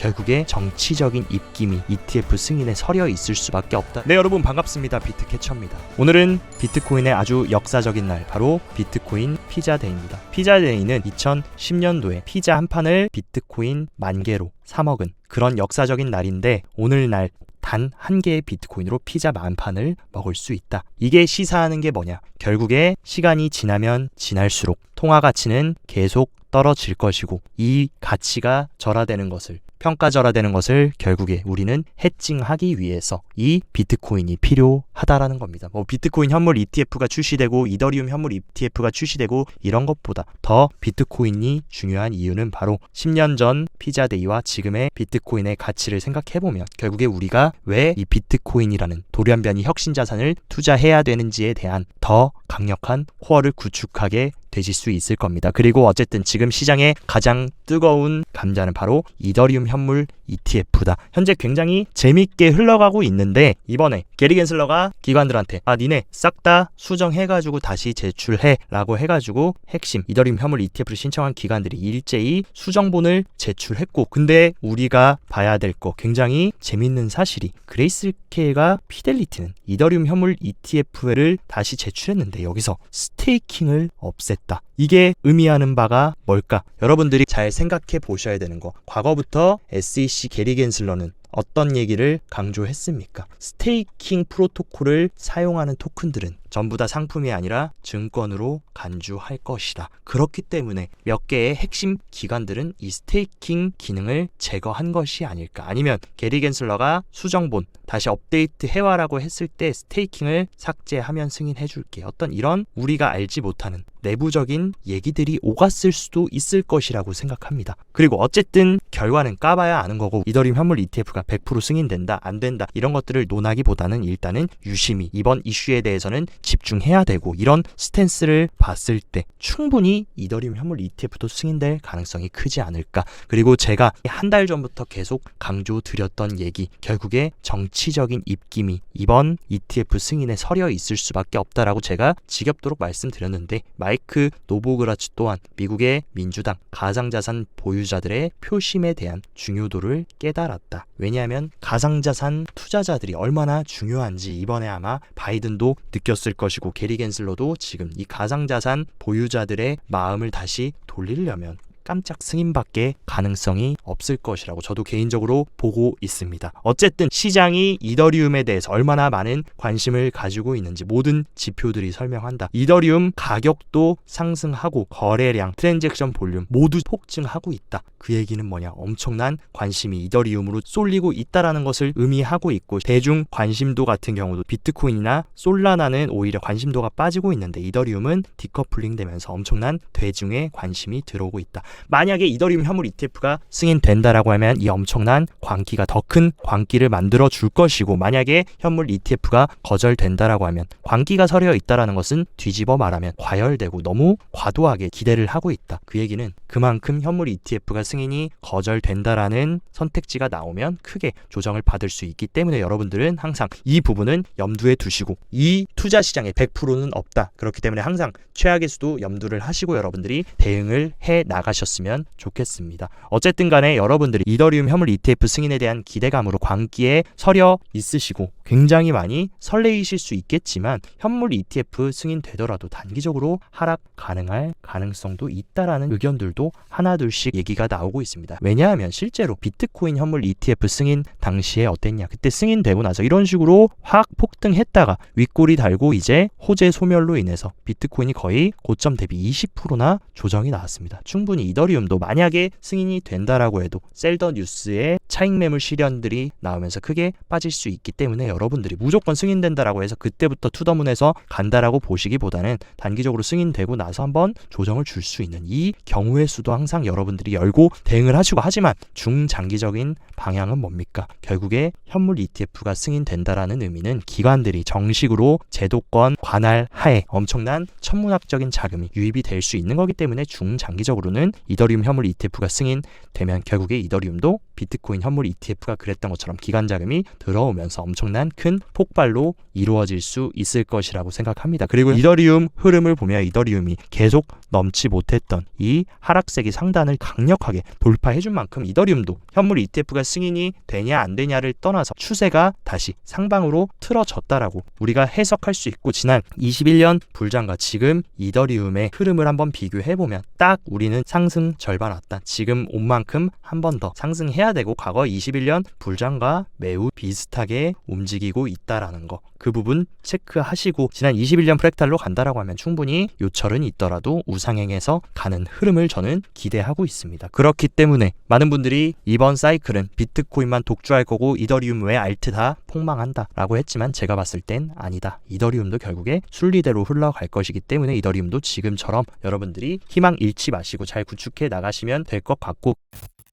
결국에 정치적인 입김이 ETF 승인에 서려 있을 수밖에 없다. 네, 여러분 반갑습니다. 비트캐쳐입니다. 오늘은 비트코인의 아주 역사적인 날, 바로 비트코인 피자데이입니다. 피자데이는 2010년도에 피자 한 판을 비트코인 10,000개로 사 먹은 그런 역사적인 날인데, 오늘날 단 한 개의 비트코인으로 피자 10,000판을 먹을 수 있다. 이게 시사하는 게 뭐냐? 결국에 시간이 지나면 지날수록 통화 가치는 계속 떨어질 것이고, 이 가치가 절하되는 것을, 평가절하되는 것을 결국에 우리는 해칭하기 위해서 이 비트코인이 필요하다라는 겁니다. 비트코인 현물 ETF가 출시되고 이더리움 현물 ETF가 출시되고 이런 것보다 더 비트코인이 중요한 이유는 바로 10년 전 피자데이와 지금의 비트코인의 가치를 생각해보면 결국에 우리가 왜 이 비트코인이라는 돌연변이 혁신자산을 투자해야 되는지에 대한 더 강력한 코어를 구축하게 되실 수 있을 겁니다. 그리고 어쨌든 지금 시장의 가장 뜨거운 감자는 바로 이더리움 현물 ETF다. 현재 굉장히 재밌게 흘러가고 있는데, 이번에 게리 겐슬러가 기관들한테 니네 싹 다 수정해가지고 다시 제출해 라고 해가지고 핵심 이더리움 현물 ETF를 신청한 기관들이 일제히 수정본을 제출했고, 근데 우리가 봐야 될 거 굉장히 재밌는 사실이, 그레이스케일과 피델리티는 이더리움 현물 ETF를 다시 제출했는데 여기서 스테이킹을 없앴다. 이게 의미하는 바가 뭘까? 여러분들이 잘 생각해 보셔야 되는 거, 과거부터 SEC 게리 겐슬러는 어떤 얘기를 강조했습니까? 스테이킹 프로토콜을 사용하는 토큰들은 전부 다 상품이 아니라 증권으로 간주할 것이다. 그렇기 때문에 몇 개의 핵심 기관들은 이 스테이킹 기능을 제거한 것이 아닐까. 아니면 게리 겐슬러가 수정본 다시 업데이트 해와라고 했을 때 스테이킹을 삭제하면 승인해줄게. 어떤 이런 우리가 알지 못하는 내부적인 얘기들이 오갔을 수도 있을 것이라고 생각합니다. 그리고 어쨌든 결과는 까봐야 아는 거고, 이더리움 현물 ETF가 100% 승인된다 안 된다 이런 것들을 논하기보다는 일단은 유심히 이번 이슈에 대해서는 집중해야 되고, 이런 스탠스를 봤을 때 충분히 이더리움 현물 ETF도 승인될 가능성이 크지 않을까. 그리고 제가 한 달 전부터 계속 강조드렸던 얘기, 결국에 정치적인 입김이 이번 ETF 승인에 서려 있을 수밖에 없다라고 제가 지겹도록 말씀드렸는데, 마이크 노보그라츠 또한 미국의 민주당 가상자산 보유자들의 표심에 대한 중요도를 깨달았다. 왜냐하면 가상자산 투자자들이 얼마나 중요한지 이번에 아마 바이든도 느꼈을 것이고, 게리 겐슬러도 지금 이 가상자산 보유자들의 마음을 다시 돌리려면 깜짝 승인밖에 가능성이 없을 것이라고 저도 개인적으로 보고 있습니다. 어쨌든 시장이 이더리움에 대해서 얼마나 많은 관심을 가지고 있는지 모든 지표들이 설명한다. 이더리움 가격도 상승하고 거래량, 트랜잭션 볼륨 모두 폭증하고 있다. 그 얘기는 뭐냐? 엄청난 관심이 이더리움으로 쏠리고 있다라는 것을 의미하고 있고, 대중 관심도 같은 경우도 비트코인이나 솔라나는 오히려 관심도가 빠지고 있는데 이더리움은 디커플링 되면서 엄청난 대중의 관심이 들어오고 있다. 만약에 이더리움 현물 ETF가 승인된다라고 하면 이 엄청난 광기가 더 큰 광기를 만들어 줄 것이고, 만약에 현물 ETF가 거절된다라고 하면 광기가 서려 있다라는 것은 뒤집어 말하면 과열되고 너무 과도하게 기대를 하고 있다. 그 얘기는 그만큼 현물 ETF가 승인이 거절된다라는 선택지가 나오면 크게 조정을 받을 수 있기 때문에 여러분들은 항상 이 부분은 염두에 두시고, 이 투자 시장에 100%는 없다. 그렇기 때문에 항상 최악의 수도 염두를 하시고 여러분들이 대응을 해 나가셨으면 좋겠습니다. 어쨌든 간에 여러분들이 이더리움 현물 ETF 승인에 대한 기대감으로 광기에 서려 있으시고 굉장히 많이 설레이실 수 있겠지만, 현물 ETF 승인되더라도 단기적으로 하락 가능할 가능성도 있다라는 의견들도 하나둘씩 얘기가 나오고 있습니다. 왜냐하면 실제로 비트코인 현물 ETF 승인 당시에 어땠냐? 그때 승인되고 나서 이런 식으로 확 폭등했다가 윗골이 달고 이제 호재 소멸로 인해서 비트코인이 거의 고점 대비 20%나 조정이 나왔습니다. 충분히 이더리움도 만약에 승인이 된다라고 해도 셀더 뉴스에 차익 매물 실현들이 나오면서 크게 빠질 수 있기 때문에 여러분들이 무조건 승인된다라고 해서 그때부터 투더문에서 간다라고 보시기보다는 단기적으로 승인되고 나서 한번 조정을 줄 수 있는 이 경우의 수도 항상 여러분들이 열고 대응을 하시고, 하지만 중장기적인 방향은 뭡니까? 결국에 현물 ETF가 승인된다라는 의미는 기관들이 정식으로 제도권 관할 하에 엄청난 천문학적인 자금이 유입이 될 수 있는 거기 때문에 중장기적으로는 이더리움 현물 ETF가 승인되면 결국에 이더리움도 비트코인 현물 ETF가 그랬던 것처럼 기관 자금이 들어오면서 엄청난 대한 큰 폭발로 이루어질 수 있을 것이라고 생각합니다. 그리고 이더리움 흐름을 보면 이더리움이 계속 넘지 못했던 이 하락세기 상단을 강력하게 돌파해준 만큼 이더리움도 현물 ETF가 승인이 되냐 안 되냐를 떠나서 추세가 다시 상방으로 틀어졌다라고 우리가 해석할 수 있고, 지난 21년 불장과 지금 이더리움의 흐름을 한번 비교해보면 딱 우리는 상승 절반 왔다, 지금 온 만큼 한 번 더 상승해야 되고, 과거 21년 불장과 매우 비슷하게 움직이고 있다라는 거, 그 부분 체크하시고 지난 21년 프랙탈로 간다라고 하면 충분히 요철은 있더라도 우상향에서 가는 흐름을 저는 기대하고 있습니다. 그렇기 때문에 많은 분들이 이번 사이클은 비트코인만 독주할 거고 이더리움 외 알트 다 폭망한다 라고 했지만, 제가 봤을 땐 아니다. 이더리움도 결국에 순리대로 흘러갈 것이기 때문에 이더리움도 지금처럼 여러분들이 희망 잃지 마시고 잘 구축해 나가시면 될 것 같고,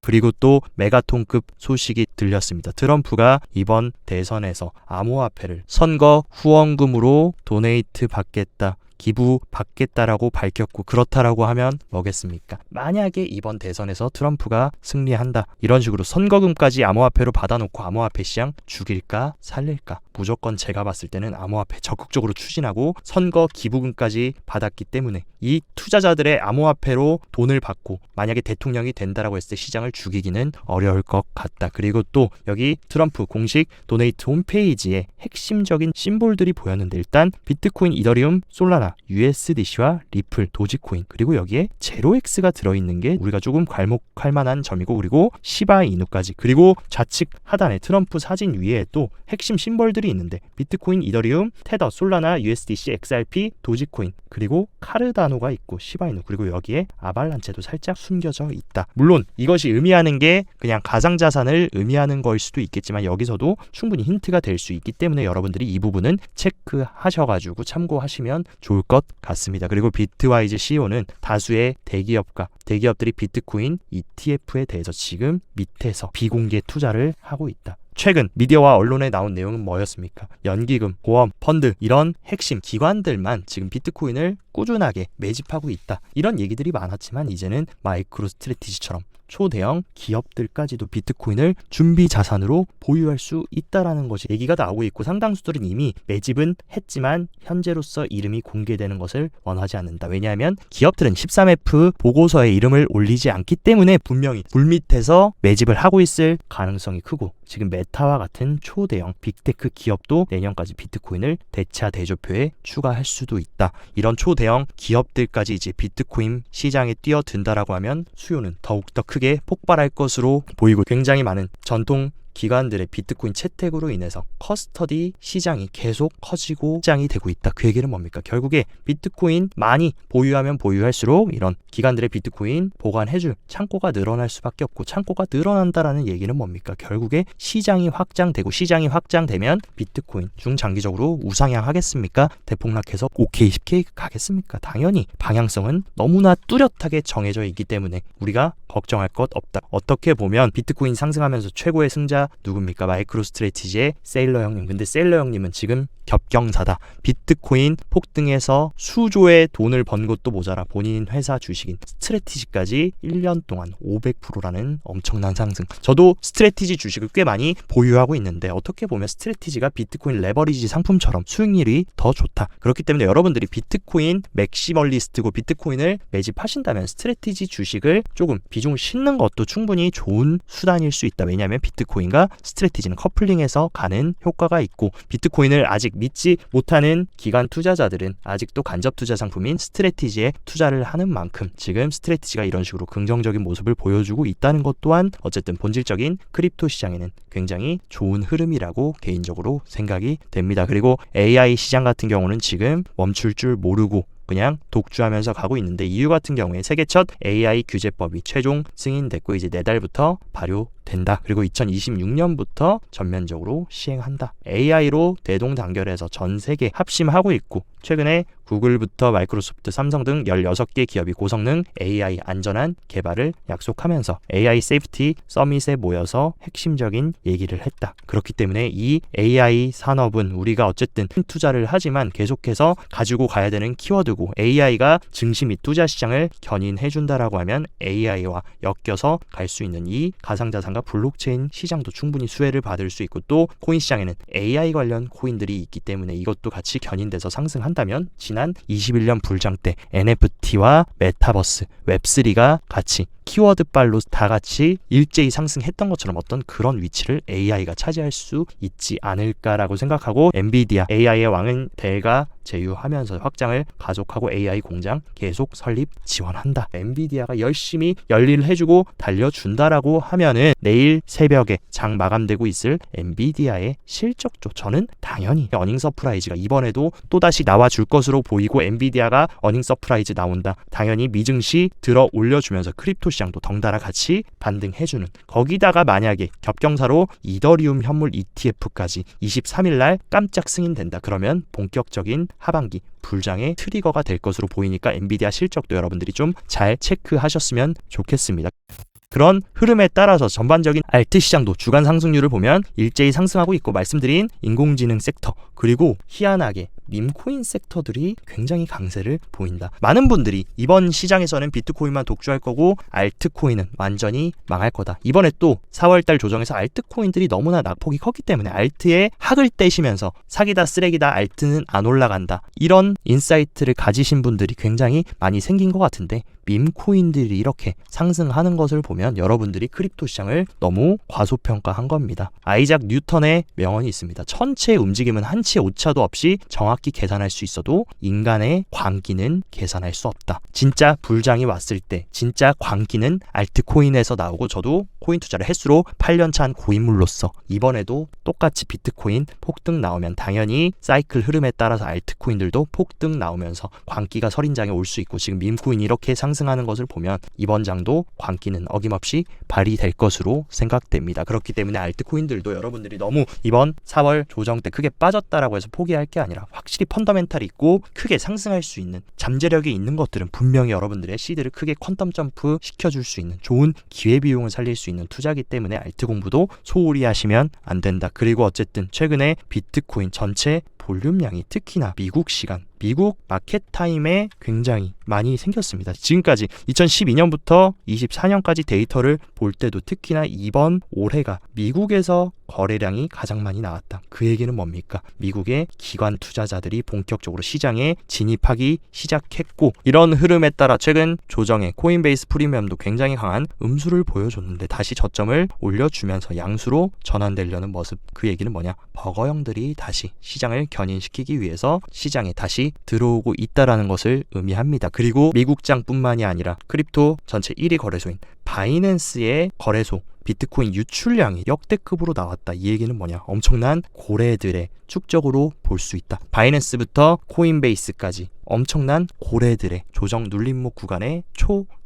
그리고 또 메가톤급 소식이 들렸습니다. 트럼프가 이번 대선에서 암호화폐를 선거 후원금으로 도네이트 받겠다, 기부 받겠다라고 밝혔고, 그렇다라고 하면 뭐겠습니까? 만약에 이번 대선에서 트럼프가 승리한다, 이런 식으로 선거금까지 암호화폐로 받아놓고 암호화폐 시장 죽일까 살릴까? 무조건 제가 봤을 때는 암호화폐 적극적으로 추진하고 선거 기부금까지 받았기 때문에 이 투자자들의 암호화폐로 돈을 받고 만약에 대통령이 된다라고 했을 때 시장을 죽이기는 어려울 것 같다. 그리고 또 여기 트럼프 공식 도네이트 홈페이지에 핵심적인 심볼들이 보였는데, 일단 비트코인, 이더리움, 솔라나, USDC와 리플, 도지코인, 그리고 여기에 제로엑스가 들어있는 게 우리가 조금 괄목할 만한 점이고, 그리고 시바이누까지, 그리고 좌측 하단에 트럼프 사진 위에 또 핵심 심볼들이 있는데 비트코인, 이더리움, 테더, 솔라나, USDC, XRP, 도지코인, 그리고 카르다노가 있고 시바이누, 그리고 여기에 아발란체도 살짝 숨겨져 있다. 물론 이것이 의미하는 게 그냥 가상자산을 의미하는 거일 수도 있겠지만 여기서도 충분히 힌트가 될 수 있기 때문에 여러분들이 이 부분은 체크하셔가지고 참고하시면 좋을 것 같습니다. 그리고 비트와이즈 CEO는 다수의 대기업들이 비트코인 ETF에 대해서 지금 밑에서 비공개 투자를 하고 있다. 최근 미디어와 언론에 나온 내용은 뭐였습니까? 연기금, 보험, 펀드, 이런 핵심 기관들만 지금 비트코인을 꾸준하게 매집하고 있다, 이런 얘기들이 많았지만 이제는 마이크로 스트래티지처럼 초대형 기업들까지도 비트코인을 준비 자산으로 보유할 수 있다라는 것이 얘기가 나오고 있고, 상당수들은 이미 매집은 했지만 현재로서 이름이 공개되는 것을 원하지 않는다. 왜냐하면 기업들은 13F 보고서에 이름을 올리지 않기 때문에 분명히 물밑에서 매집을 하고 있을 가능성이 크고, 지금 메타와 같은 초대형 빅테크 기업도 내년까지 비트코인을 대차 대조표에 추가할 수도 있다. 이런 초대형 기업들까지 이제 비트코인 시장에 뛰어든다라고 하면 수요는 더욱더 크게 폭발할 것으로 보이고, 굉장히 많은 전통 기관들의 비트코인 채택으로 인해서 커스터디 시장이 계속 커지고 시장이 되고 있다. 그 얘기는 뭡니까? 결국에 비트코인 많이 보유하면 보유할수록 이런 기관들의 비트코인 보관해줄 창고가 늘어날 수밖에 없고, 창고가 늘어난다라는 얘기는 뭡니까? 결국에 시장이 확장되고, 시장이 확장되면 비트코인 중장기적으로 우상향하겠습니까? 대폭락해서 5K, 10K 가겠습니까? 당연히 방향성은 너무나 뚜렷하게 정해져 있기 때문에 우리가 걱정할 것 없다. 어떻게 보면 비트코인 상승하면서 최고의 승자 누굽니까? 마이크로 스트래티지의 세일러 형님. 근데 세일러 형님은 지금 겹경사다. 비트코인 폭등해서 수조의 돈을 번 것도 모자라 본인 회사 주식인 스트래티지까지 1년 동안 500%라는 엄청난 상승. 저도 스트래티지 주식을 꽤 많이 보유하고 있는데 어떻게 보면 스트래티지가 비트코인 레버리지 상품처럼 수익률이 더 좋다. 그렇기 때문에 여러분들이 비트코인 맥시멀리스트고 비트코인을 매집하신다면 스트래티지 주식을 조금 비중을 싣는 것도 충분히 좋은 수단일 수 있다. 왜냐하면 비트코인과 스트래티지는 커플링해서 가는 효과가 있고, 비트코인을 아직 믿지 못하는 기관 투자자들은 아직도 간접 투자 상품인 스트래티지에 투자를 하는 만큼 지금 스트래티지가 이런 식으로 긍정적인 모습을 보여주고 있다는 것 또한 어쨌든 본질적인 크립토 시장에는 굉장히 좋은 흐름이라고 개인적으로 생각이 됩니다. 그리고 AI 시장 같은 경우는 지금 멈출 줄 모르고 그냥 독주하면서 가고 있는데, EU 같은 경우에 세계 첫 AI 규제법이 최종 승인됐고 이제 내달부터 발효된다. 그리고 2026년부터 전면적으로 시행한다. AI로 대동단결해서 전 세계 합심하고 있고, 최근에 구글부터 마이크로소프트, 삼성 등 16개 기업이 고성능 AI 안전한 개발을 약속하면서 AI 세이프티 서밋에 모여서 핵심적인 얘기를 했다. 그렇기 때문에 이 AI 산업은 우리가 어쨌든 투자를 하지만 계속해서 가지고 가야 되는 키워드고, AI가 증시 및 투자 시장을 견인해준다라고 하면 AI와 엮여서 갈 수 있는 이 가상자산과 블록체인 시장도 충분히 수혜를 받을 수 있고, 또 코인 시장에는 AI 관련 코인들이 있기 때문에 이것도 같이 견인돼서 상승한다면, 지난 21년 불장 때 NFT와 메타버스, 웹3가 같이 키워드빨로 다 같이 일제히 상승했던 것처럼 어떤 그런 위치를 AI가 차지할 수 있지 않을까라고 생각하고, 엔비디아 AI의 왕은 대가 제휴하면서 확장을 가속하고 AI 공장 계속 설립 지원한다. 엔비디아가 열심히 열일을 해주고 달려준다라고 하면은 내일 새벽에 장 마감되고 있을 엔비디아의 실적조, 저는 당연히 어닝 서프라이즈가 이번에도 또다시 나와줄 것으로 보이고, 엔비디아가 어닝 서프라이즈 나온다, 당연히 미증시 들어 올려주면서 크립토 시장도 덩달아 같이 반등해주는, 거기다가 만약에 겹경사로 이더리움 현물 ETF까지 23일날 깜짝 승인된다, 그러면 본격적인 하반기 불장의 트리거가 될 것으로 보이니까 엔비디아 실적도 여러분들이 좀 잘 체크하셨으면 좋겠습니다. 그런 흐름에 따라서 전반적인 알트 시장도 주간 상승률을 보면 일제히 상승하고 있고, 말씀드린 인공지능 섹터 그리고 희한하게 밈코인 섹터들이 굉장히 강세를 보인다. 많은 분들이 이번 시장에서는 비트코인만 독주할 거고 알트코인은 완전히 망할 거다. 이번에 또 4월달 조정에서 알트코인들이 너무나 낙폭이 컸기 때문에 알트에 학을 떼시면서 사기다, 쓰레기다, 알트는 안 올라간다, 이런 인사이트를 가지신 분들이 굉장히 많이 생긴 것 같은데, 밈코인들이 이렇게 상승하는 것을 보면 여러분들이 크립토 시장을 너무 과소평가한 겁니다. 아이작 뉴턴의 명언이 있습니다. 천체의 움직임은 한치의 오차도 없이 정확히 계산할 수 있어도 인간의 광기는 계산할 수 없다. 진짜 불장이 왔을 때 진짜 광기는 알트코인에서 나오고, 저도 코인 투자를 횟수로 8년차한 고인물로서 이번에도 똑같이 비트코인 폭등 나오면 당연히 사이클 흐름에 따라서 알트코인들도 폭등 나오면서 광기가 설인장에 올 수 있고, 지금 밈코인이 이렇게 상승하는 것을 보면 이번 장도 광기는 어김없이 발휘될 것으로 생각됩니다. 그렇기 때문에 알트코인들도 여러분들이 너무 이번 4월 조정 때 크게 빠졌다라고 해서 포기할 게 아니라, 확실히 펀더멘탈이 있고 크게 상승할 수 있는 잠재력이 있는 것들은 분명히 여러분들의 시드를 크게 퀀텀 점프 시켜줄 수 있는 좋은 기회비용을 살릴 수 있는 투자기 때문에 알트 공부도 소홀히 하시면 안 된다. 그리고 어쨌든 최근에 비트코인 전체 볼륨량이 특히나 미국 시간, 미국 마켓 타임에 굉장히 많이 생겼습니다. 지금까지 2012년부터 24년까지 데이터를 볼 때도 특히나 이번 올해가 미국에서 거래량이 가장 많이 나왔다. 그 얘기는 뭡니까? 미국의 기관 투자자들이 본격적으로 시장에 진입하기 시작했고, 이런 흐름에 따라 최근 조정에 코인베이스 프리미엄도 굉장히 강한 음수를 보여줬는데 다시 저점을 올려주면서 양수로 전환되려는 모습. 그 얘기는 뭐냐? 버거형들이 다시 시장을 견인시키기 위해서 시장에 다시 들어오고 있다라는 것을 의미합니다. 그리고 미국장뿐만이 아니라 크립토 전체 1위 거래소인 바이낸스의 거래소 비트코인 유출량이 역대급으로 나왔다. 이 얘기는 뭐냐? 엄청난 고래들의 축적으로 볼 수 있다. 바이낸스부터 코인베이스까지 엄청난 고래들의 조정 눌림목 구간의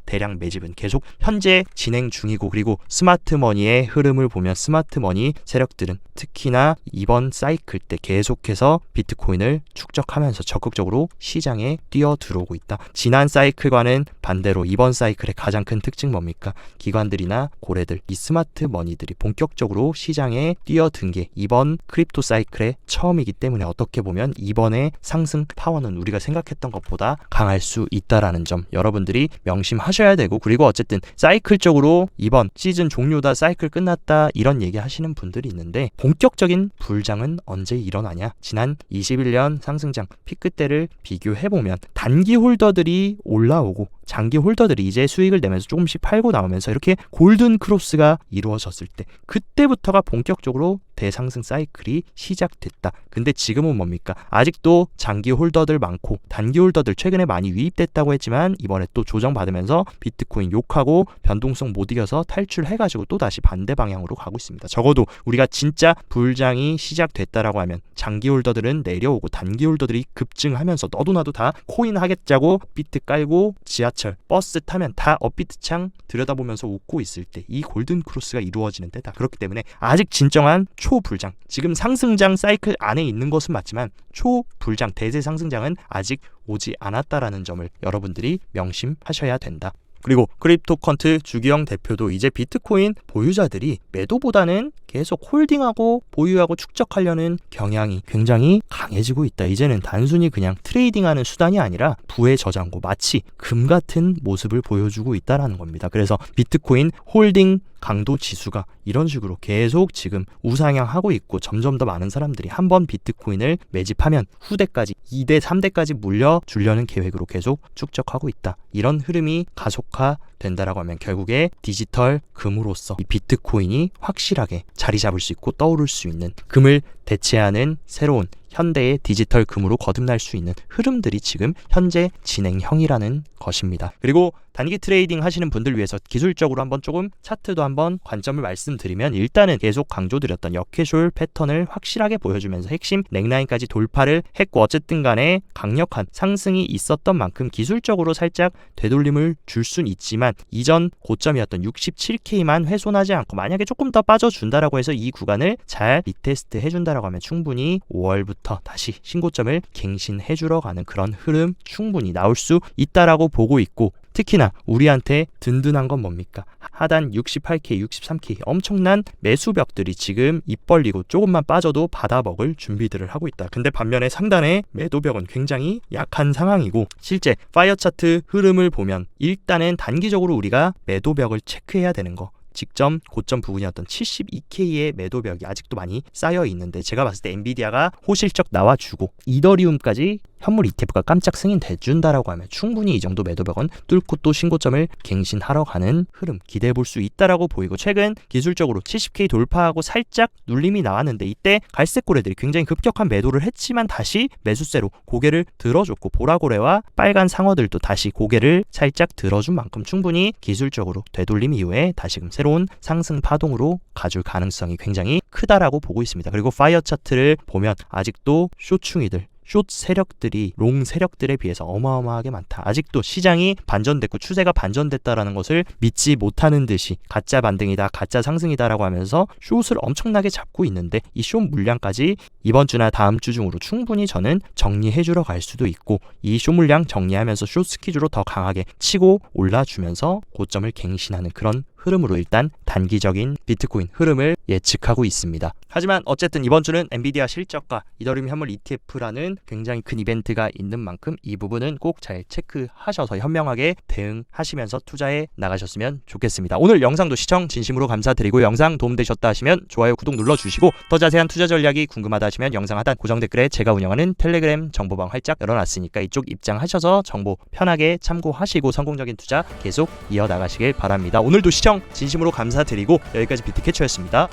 대량 매집은 계속 현재 진행 중이고, 그리고 스마트머니의 흐름을 보면 스마트머니 세력들은 특히나 이번 사이클 때 계속해서 비트코인을 축적하면서 적극적으로 시장에 뛰어들어오고 있다. 지난 사이클과는 반대로 이번 사이클의 가장 큰 특징 뭡니까? 기관들이나 고래들, 이 스마트머니들이 본격적으로 시장에 뛰어든 게 이번 크립토 사이클의 처음이기 때문에 어떻게 보면 이번의 상승 파워는 우리가 생각했던 것보다 강할 수 있다라는 점 여러분들이 명심하셔야 되고, 그리고 어쨌든 사이클적으로 이번 시즌 종료다, 사이클 끝났다, 이런 얘기 하시는 분들이 있는데, 본격적인 불장은 언제 일어나냐? 지난 21년 상승장 피크 때를 비교해보면 단기 홀더들이 올라오고 장기 홀더들이 이제 수익을 내면서 조금씩 팔고 나오면서 이렇게 골든 크로스가 이루어졌을 때, 그때부터가 본격적으로 대상승 사이클이 시작됐다. 근데 지금은 뭡니까? 아직도 장기 홀더들 많고 단기 홀더들 최근에 많이 유입됐다고 했지만 이번에 또 조정받으면서 비트코인 욕하고 변동성 못 이겨서 탈출해가지고 또 다시 반대 방향으로 가고 있습니다. 적어도 우리가 진짜 불장이 시작됐다라고 하면 장기 홀더들은 내려오고 단기 홀더들이 급증하면서 너도 나도 다 코인 하겠자고 비트 깔고 지하철 지하철, 버스 타면 다 업비트 창 들여다보면서 웃고 있을 때 이 골든 크로스가 이루어지는 때다. 그렇기 때문에 아직 진정한 초불장, 지금 상승장 사이클 안에 있는 것은 맞지만 초불장, 대세 상승장은 아직 오지 않았다라는 점을 여러분들이 명심하셔야 된다. 그리고 크립토컨트 주기영 대표도 이제 비트코인 보유자들이 매도보다는 계속 홀딩하고 보유하고 축적하려는 경향이 굉장히 강해지고 있다. 이제는 단순히 그냥 트레이딩하는 수단이 아니라 부의 저장고, 마치 금 같은 모습을 보여주고 있다라는 겁니다. 그래서 비트코인 홀딩 강도 지수가 이런 식으로 계속 지금 우상향하고 있고, 점점 더 많은 사람들이 한번 비트코인을 매집하면 후대까지 2대 3대까지 물려주려는 계획으로 계속 축적하고 있다. 이런 흐름이 가속화된다라고 하면 결국에 디지털 금으로서 이 비트코인이 확실하게 자리 잡을 수 있고 떠오를 수 있는, 금을 대체하는 새로운 현대의 디지털 금으로 거듭날 수 있는 흐름들이 지금 현재 진행형이라는 것입니다. 그리고 단기 트레이딩 하시는 분들 위해서 기술적으로 한번 조금 차트도 한번 관점을 말씀드리면, 일단은 계속 강조드렸던 역캐쇼 패턴을 확실하게 보여주면서 핵심 넥라인까지 돌파를 했고, 어쨌든 간에 강력한 상승이 있었던 만큼 기술적으로 살짝 되돌림을 줄 순 있지만 이전 고점이었던 67K만 훼손하지 않고, 만약에 조금 더 빠져준다라고 해서 이 구간을 잘 리테스트 해준다라고 하면 충분히 5월부터 다시 신고점을 갱신해주러 가는 그런 흐름 충분히 나올 수 있다라고 보고 있고, 특히나 우리한테 든든한 건 뭡니까? 하단 68K, 63K 엄청난 매수벽들이 지금 입 벌리고 조금만 빠져도 받아먹을 준비들을 하고 있다. 근데 반면에 상단의 매도벽은 굉장히 약한 상황이고, 실제 파이어 차트 흐름을 보면 일단은 단기적으로 우리가 매도벽을 체크해야 되는 거, 직전 고점 부분이었던 72K의 매도벽이 아직도 많이 쌓여 있는데, 제가 봤을 때 엔비디아가 호실적 나와주고 이더리움까지 현물 ETF가 깜짝 승인돼준다라고 하면 충분히 이 정도 매도벽은 뚫고 또 신고점을 갱신하러 가는 흐름 기대해 볼 수 있다라고 보이고, 최근 기술적으로 70K 돌파하고 살짝 눌림이 나왔는데 이때 갈색 고래들이 굉장히 급격한 매도를 했지만 다시 매수세로 고개를 들어줬고, 보라고래와 빨간 상어들도 다시 고개를 살짝 들어준 만큼 충분히 기술적으로 되돌림 이후에 다시금 새로운 상승 파동으로 가줄 가능성이 굉장히 크다라고 보고 있습니다. 그리고 파이어 차트를 보면 아직도 쇼충이들, 숏 세력들이 롱 세력들에 비해서 어마어마하게 많다. 아직도 시장이 반전됐고 추세가 반전됐다라는 것을 믿지 못하는 듯이 가짜 반등이다, 가짜 상승이다라고 하면서 숏을 엄청나게 잡고 있는데, 이 숏 물량까지 이번 주나 다음 주 중으로 충분히 저는 정리해주러 갈 수도 있고, 이 숏 물량 정리하면서 숏 스키주로 더 강하게 치고 올라주면서 고점을 갱신하는 그런 흐름으로 일단 단기적인 비트코인 흐름을 예측하고 있습니다. 하지만 어쨌든 이번 주는 엔비디아 실적과 이더리움 현물 ETF라는 굉장히 큰 이벤트가 있는 만큼 이 부분은 꼭 잘 체크하셔서 현명하게 대응하시면서 투자해 나가셨으면 좋겠습니다. 오늘 영상도 시청 진심으로 감사드리고, 영상 도움되셨다 하시면 좋아요, 구독 눌러주시고, 더 자세한 투자 전략이 궁금하다 하시면 영상 하단 고정 댓글에 제가 운영하는 텔레그램 정보방 활짝 열어놨으니까 이쪽 입장하셔서 정보 편하게 참고하시고 성공적인 투자 계속 이어나가시길 바랍니다. 오늘도 시청 진심으로 감사드리고 여기까지 비트캐쳐였습니다.